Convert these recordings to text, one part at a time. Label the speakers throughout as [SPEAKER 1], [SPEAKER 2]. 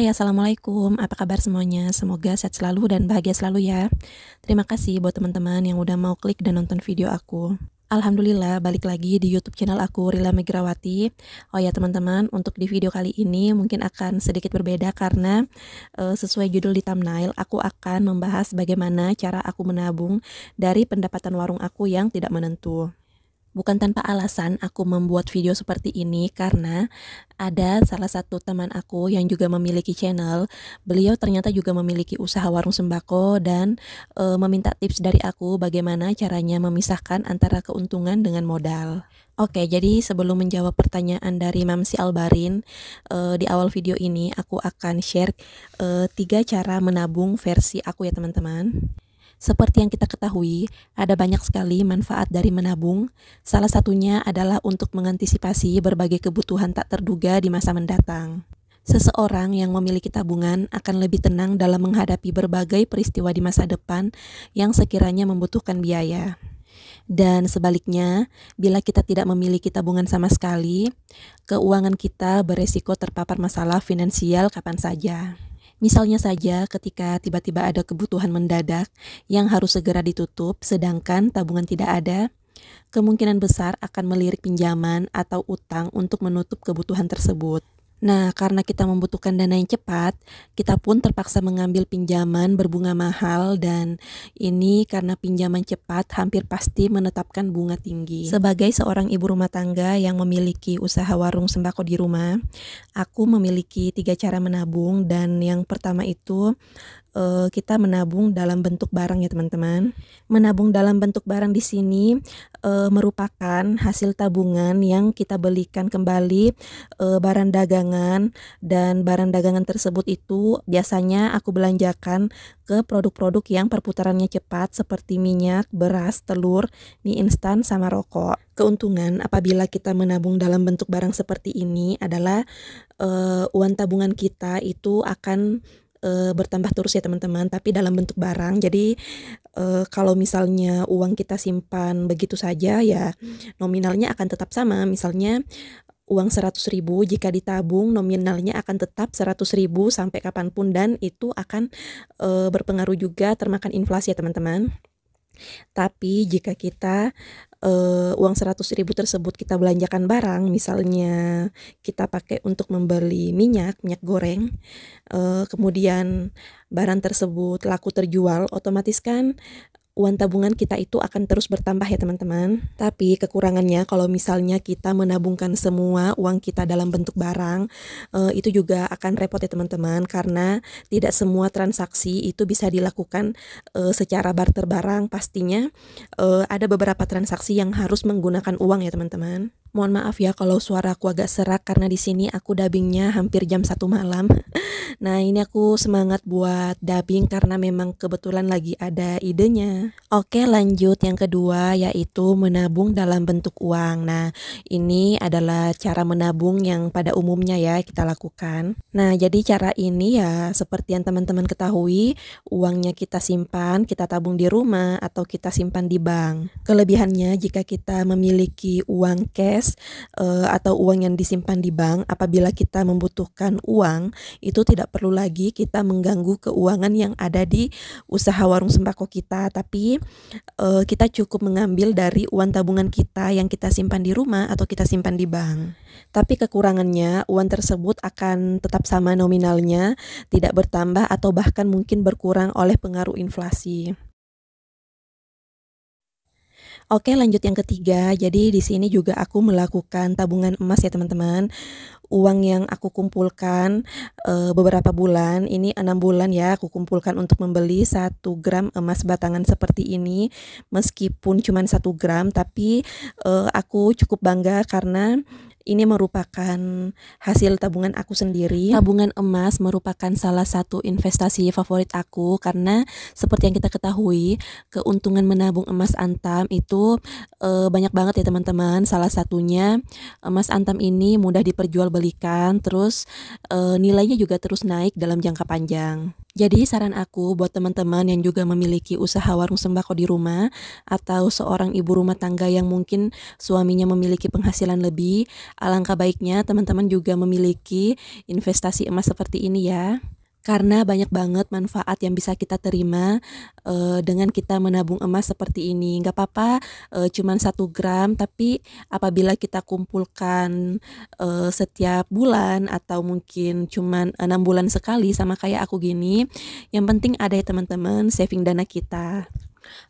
[SPEAKER 1] Hai, assalamualaikum. Apa kabar semuanya? Semoga sehat selalu dan bahagia selalu ya. Terima kasih buat teman-teman yang udah mau klik dan nonton video aku. Alhamdulillah, balik lagi di YouTube channel aku, Rila Megrawati. Oh ya teman-teman, untuk di video kali ini mungkin akan sedikit berbeda karena sesuai judul di thumbnail, aku akan membahas bagaimana cara aku menabung dari pendapatan warung aku yang tidak menentu. Bukan tanpa alasan aku membuat video seperti ini karena ada salah satu teman aku yang juga memiliki channel. Beliau ternyata juga memiliki usaha warung sembako dan meminta tips dari aku bagaimana caranya memisahkan antara keuntungan dengan modal. Oke, jadi sebelum menjawab pertanyaan dari Mamsi Albarin, di awal video ini aku akan share 3 cara menabung versi aku ya teman-teman. Seperti yang kita ketahui, ada banyak sekali manfaat dari menabung. Salah satunya adalah untuk mengantisipasi berbagai kebutuhan tak terduga di masa mendatang. Seseorang yang memiliki tabungan akan lebih tenang dalam menghadapi berbagai peristiwa di masa depan yang sekiranya membutuhkan biaya. Dan sebaliknya, bila kita tidak memiliki tabungan sama sekali, keuangan kita beresiko terpapar masalah finansial kapan saja. Misalnya saja ketika tiba-tiba ada kebutuhan mendadak yang harus segera ditutup sedangkan tabungan tidak ada, kemungkinan besar akan melirik pinjaman atau utang untuk menutup kebutuhan tersebut. Nah, karena kita membutuhkan dana yang cepat, kita pun terpaksa mengambil pinjaman berbunga mahal dan ini karena pinjaman cepat hampir pasti menetapkan bunga tinggi. Sebagai seorang ibu rumah tangga yang memiliki usaha warung sembako di rumah, aku memiliki 3 cara menabung dan yang pertama itu kita menabung dalam bentuk barang ya teman-teman. Menabung dalam bentuk barang di sini merupakan hasil tabungan yang kita belikan kembali barang dagangan dan barang dagangan tersebut itu biasanya aku belanjakan ke produk-produk yang perputarannya cepat seperti minyak, beras, telur, mie instan, sama rokok. Keuntungan apabila kita menabung dalam bentuk barang seperti ini adalah uang tabungan kita itu akan bertambah terus ya teman-teman, tapi dalam bentuk barang. Jadi kalau misalnya uang kita simpan begitu saja ya nominalnya akan tetap sama. Misalnya uang 100.000 jika ditabung nominalnya akan tetap 100.000 sampai kapanpun dan itu akan berpengaruh juga termakan inflasi ya teman-teman. Tapi jika kita uang 100.000 tersebut kita belanjakan barang, misalnya kita pakai untuk membeli minyak goreng, kemudian barang tersebut laku terjual, otomatis kan uang tabungan kita itu akan terus bertambah ya teman-teman. Tapi kekurangannya kalau misalnya kita menabungkan semua uang kita dalam bentuk barang, itu juga akan repot ya teman-teman karena tidak semua transaksi itu bisa dilakukan secara barter barang. Pastinya ada beberapa transaksi yang harus menggunakan uang ya teman-teman. Mohon maaf ya kalau suara aku agak serak karena di sini aku dubbingnya hampir jam 1 malam. Nah, ini aku semangat buat dubbing karena memang kebetulan lagi ada idenya. Oke, lanjut yang kedua yaitu menabung dalam bentuk uang. Nah, ini adalah cara menabung yang pada umumnya ya kita lakukan. Nah, jadi cara ini ya seperti yang teman-teman ketahui, uangnya kita simpan, kita tabung di rumah atau kita simpan di bank. Kelebihannya jika kita memiliki uang cash atau uang yang disimpan di bank, apabila kita membutuhkan uang, itu tidak perlu lagi kita mengganggu keuangan yang ada di usaha warung sembako kita, tapi kita cukup mengambil dari uang tabungan kita yang kita simpan di rumah atau kita simpan di bank. Tapi kekurangannya uang tersebut akan tetap sama nominalnya, tidak bertambah atau bahkan mungkin berkurang oleh pengaruh inflasi. Oke, lanjut yang ketiga. Jadi di sini juga aku melakukan tabungan emas ya teman-teman. Uang yang aku kumpulkan beberapa bulan, ini 6 bulan ya aku kumpulkan untuk membeli 1 gram emas batangan seperti ini. Meskipun cuma 1 gram, tapi aku cukup bangga karena ini merupakan hasil tabungan aku sendiri. Tabungan emas merupakan salah satu investasi favorit aku karena seperti yang kita ketahui, keuntungan menabung emas antam itu banyak banget ya teman-teman. Salah satunya emas antam ini mudah diperjualbelikan, terus nilainya juga terus naik dalam jangka panjang. Jadi saran aku buat teman-teman yang juga memiliki usaha warung sembako di rumah atau seorang ibu rumah tangga yang mungkin suaminya memiliki penghasilan lebih, alangkah baiknya teman-teman juga memiliki investasi emas seperti ini ya. Karena banyak banget manfaat yang bisa kita terima dengan kita menabung emas seperti ini. Nggak apa-apa, cuman 1 gram, tapi apabila kita kumpulkan setiap bulan atau mungkin cuman 6 bulan sekali sama kayak aku gini, yang penting ada ya teman-teman saving dana kita.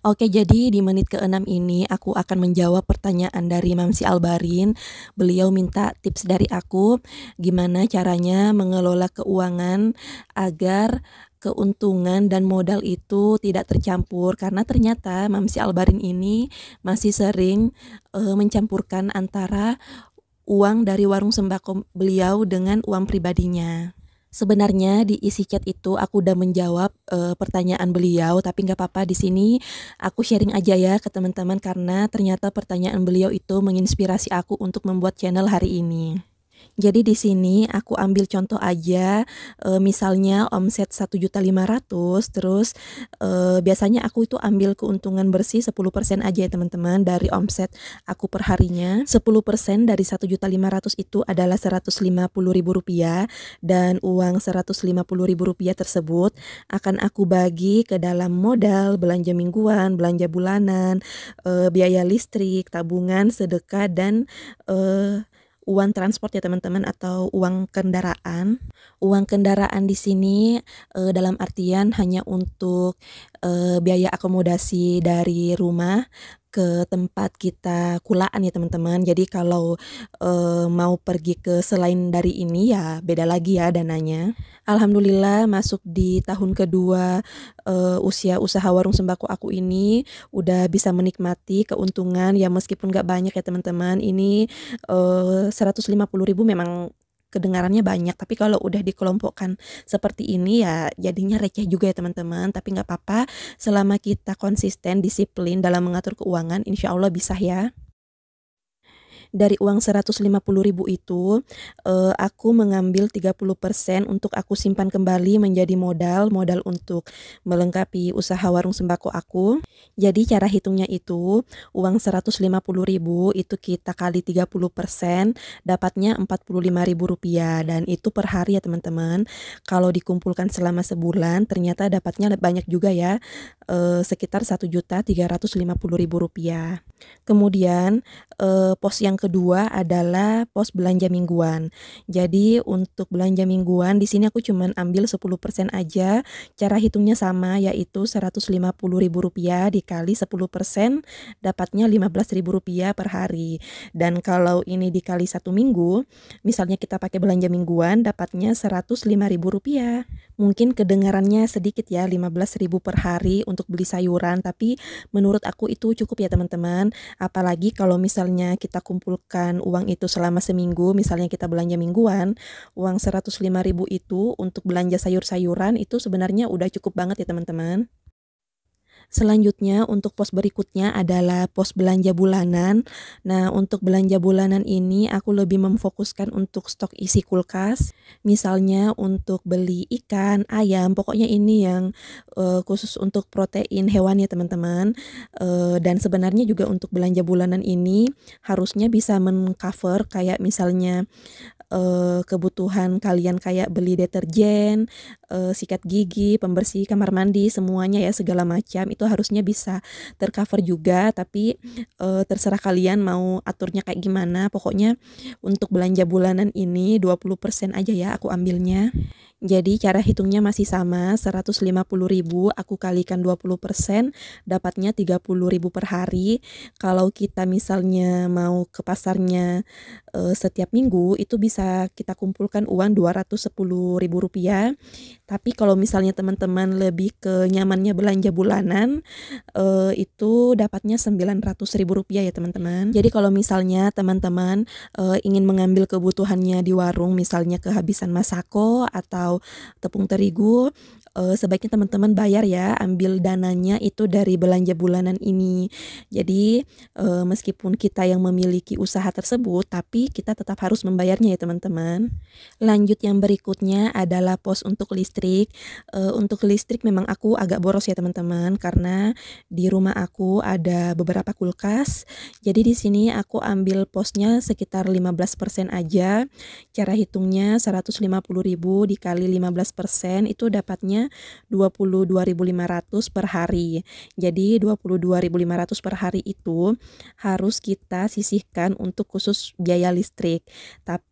[SPEAKER 1] Oke, jadi di menit ke-6 ini aku akan menjawab pertanyaan dari Mamsi Albarin. Beliau minta tips dari aku gimana caranya mengelola keuangan agar keuntungan dan modal itu tidak tercampur, karena ternyata Mamsi Albarin ini masih sering mencampurkan antara uang dari warung sembako beliau dengan uang pribadinya. Sebenarnya di isi chat itu aku udah menjawab pertanyaan beliau, tapi nggak apa-apa, di sini aku sharing aja ya ke teman-teman karena ternyata pertanyaan beliau itu menginspirasi aku untuk membuat channel hari ini. Jadi di sini aku ambil contoh aja, misalnya omset 1.500.000, terus biasanya aku itu ambil keuntungan bersih 10% aja ya teman-teman dari omset aku per harinya. 10% dari 1.500.000 itu adalah Rp150.000, dan uang Rp150.000 tersebut akan aku bagi ke dalam modal, belanja mingguan, belanja bulanan, biaya listrik, tabungan, sedekah, dan uang transport ya teman-teman, atau uang kendaraan. Uang kendaraan di sini dalam artian hanya untuk biaya akomodasi dari rumah ke tempat kita kulaan ya teman-teman. Jadi kalau mau pergi ke selain dari ini ya beda lagi ya dananya. Alhamdulillah masuk di tahun kedua usia usaha warung sembako aku ini udah bisa menikmati keuntungan ya, meskipun gak banyak ya teman-teman. Ini 150.000 memang kedengarannya banyak, tapi kalau udah dikelompokkan seperti ini ya jadinya receh juga ya teman-teman. Tapi nggak apa-apa, selama kita konsisten disiplin dalam mengatur keuangan, insya Allah bisa ya. Dari uang 150.000 itu aku mengambil 30% untuk aku simpan kembali menjadi modal untuk melengkapi usaha warung sembako aku. Jadi cara hitungnya itu uang 150.000 itu kita kali 30% dapatnya Rp45.000, dan itu per hari ya teman-teman. Kalau dikumpulkan selama sebulan ternyata dapatnya banyak juga ya, sekitar Rp1.350.000. Kemudian pos yang kedua adalah pos belanja mingguan. Jadi untuk belanja mingguan di sini aku cuman ambil 10% aja. Cara hitungnya sama, yaitu Rp150.000 dikali 10% dapatnya Rp15.000 per hari. Dan kalau ini dikali 1 minggu, misalnya kita pakai belanja mingguan dapatnya Rp105.000. Mungkin kedengarannya sedikit ya, 15.000 per hari untuk beli sayuran, tapi menurut aku itu cukup ya teman-teman. Apalagi kalau misalnya kita kumpulkan uang itu selama seminggu, misalnya kita belanja mingguan, uang 105.000 itu untuk belanja sayur-sayuran itu sebenarnya udah cukup banget ya teman-teman. Selanjutnya untuk pos berikutnya adalah pos belanja bulanan. Nah, untuk belanja bulanan ini aku lebih memfokuskan untuk stok isi kulkas. Misalnya untuk beli ikan, ayam, pokoknya ini yang khusus untuk protein hewan ya teman-teman. Dan sebenarnya juga untuk belanja bulanan ini harusnya bisa mengcover kayak misalnya kebutuhan kalian kayak beli deterjen, sikat gigi, pembersih kamar mandi, semuanya ya, segala macam itu harusnya bisa tercover juga. Tapi terserah kalian mau aturnya kayak gimana. Pokoknya untuk belanja bulanan ini 20% aja ya aku ambilnya. Jadi cara hitungnya masih sama, 150.000 aku kalikan 20%, dapatnya 30.000 per hari. Kalau kita misalnya mau ke pasarnya setiap minggu, itu bisa kita kumpulkan uang Rp210.000. Tapi kalau misalnya teman-teman lebih ke nyamannya belanja bulanan, itu dapatnya Rp900.000 ya teman-teman. Jadi kalau misalnya teman-teman ingin mengambil kebutuhannya di warung, misalnya kehabisan masako atau tepung terigu, sebaiknya teman-teman bayar ya, ambil dananya itu dari belanja bulanan ini. Jadi, meskipun kita yang memiliki usaha tersebut, tapi kita tetap harus membayarnya ya teman-teman. Lanjut yang berikutnya adalah pos untuk listrik. Untuk listrik memang aku agak boros ya teman-teman, karena di rumah aku ada beberapa kulkas. Jadi di sini aku ambil posnya sekitar 15% aja. Cara hitungnya 150.000 dikali 15% itu dapatnya 22.500 per hari. Jadi 22.500 per hari itu harus kita sisihkan untuk khusus biaya listrik.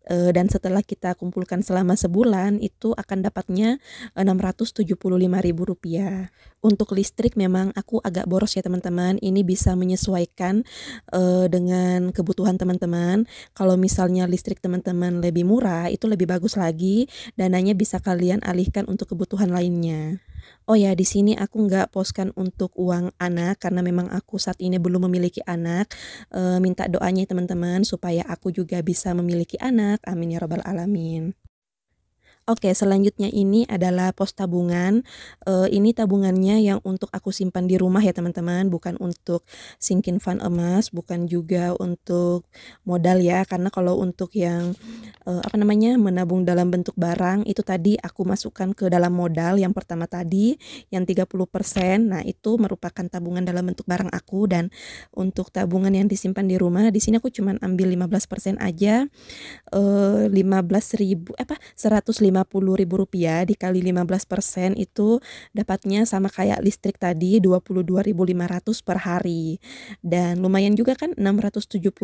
[SPEAKER 1] Dan setelah kita kumpulkan selama sebulan itu akan dapatnya Rp675.000. Untuk listrik memang aku agak boros ya teman-teman. Ini bisa menyesuaikan dengan kebutuhan teman-teman. Kalau misalnya listrik teman-teman lebih murah, itu lebih bagus lagi. Dananya bisa kalian alihkan untuk kebutuhan lainnya. Oh ya, di sini aku nggak poskan untuk uang anak karena memang aku saat ini belum memiliki anak. Minta doanya teman-teman supaya aku juga bisa memiliki anak. Amin ya robbal alamin. Oke, selanjutnya ini adalah pos tabungan. Ini tabungannya yang untuk aku simpan di rumah ya teman-teman, bukan untuk sinking fund emas, bukan juga untuk modal ya. Karena kalau untuk yang menabung dalam bentuk barang itu tadi aku masukkan ke dalam modal yang pertama tadi yang 30%. Nah, itu merupakan tabungan dalam bentuk barang aku, dan untuk tabungan yang disimpan di rumah di sini aku cuman ambil 15% aja. 150.000 rupiah dikali 15% itu dapatnya sama kayak listrik tadi 22.500 per hari, dan lumayan juga kan 675.000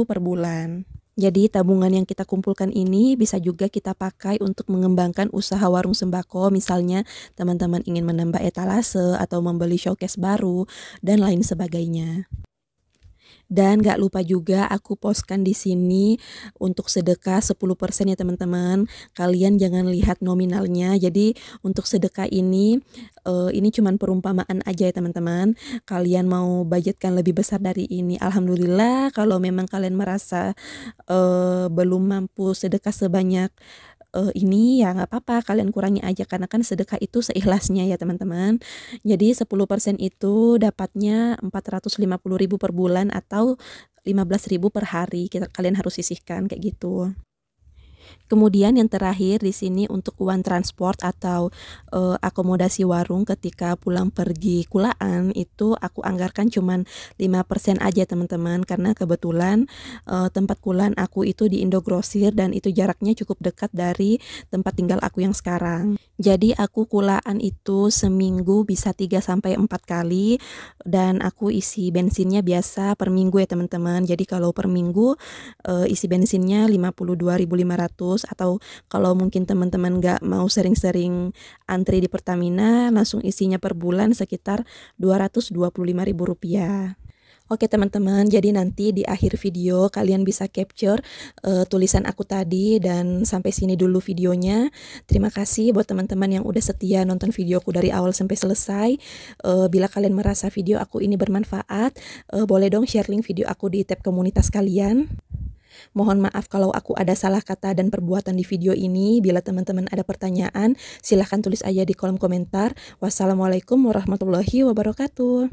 [SPEAKER 1] per bulan. Jadi tabungan yang kita kumpulkan ini bisa juga kita pakai untuk mengembangkan usaha warung sembako, misalnya teman-teman ingin menambah etalase atau membeli showcase baru dan lain sebagainya. Dan gak lupa juga aku postkan di sini untuk sedekah 10% ya teman-teman. Kalian jangan lihat nominalnya. Jadi untuk sedekah ini cuman perumpamaan aja ya teman-teman. Kalian mau budgetkan lebih besar dari ini, alhamdulillah. Kalau memang kalian merasa belum mampu sedekah sebanyak ini ya nggak apa-apa, kalian kurangi aja karena kan sedekah itu seikhlasnya ya teman-teman. Jadi 10% itu dapatnya 450.000 per bulan atau 15.000 per hari. Kalian harus sisihkan kayak gitu. Kemudian yang terakhir di sini untuk uang transport atau akomodasi warung ketika pulang pergi kulaan itu aku anggarkan cuman 5% aja teman-teman, karena kebetulan tempat kulaan aku itu di Indogrosir dan itu jaraknya cukup dekat dari tempat tinggal aku yang sekarang. Jadi aku kulaan itu seminggu bisa 3-4 kali, dan aku isi bensinnya biasa per minggu ya teman-teman. Jadi kalau per minggu isi bensinnya 52.500, atau kalau mungkin teman-teman nggak mau sering-sering antri di Pertamina, langsung isinya per bulan sekitar Rp225.000. Oke teman-teman, jadi nanti di akhir video kalian bisa capture tulisan aku tadi, dan sampai sini dulu videonya. Terima kasih buat teman-teman yang udah setia nonton videoku dari awal sampai selesai. Bila kalian merasa video aku ini bermanfaat, boleh dong share link video aku di tab komunitas kalian. Mohon maaf kalau aku ada salah kata dan perbuatan di video ini. Bila teman-teman ada pertanyaan, silahkan tulis aja di kolom komentar. Wassalamualaikum warahmatullahi wabarakatuh.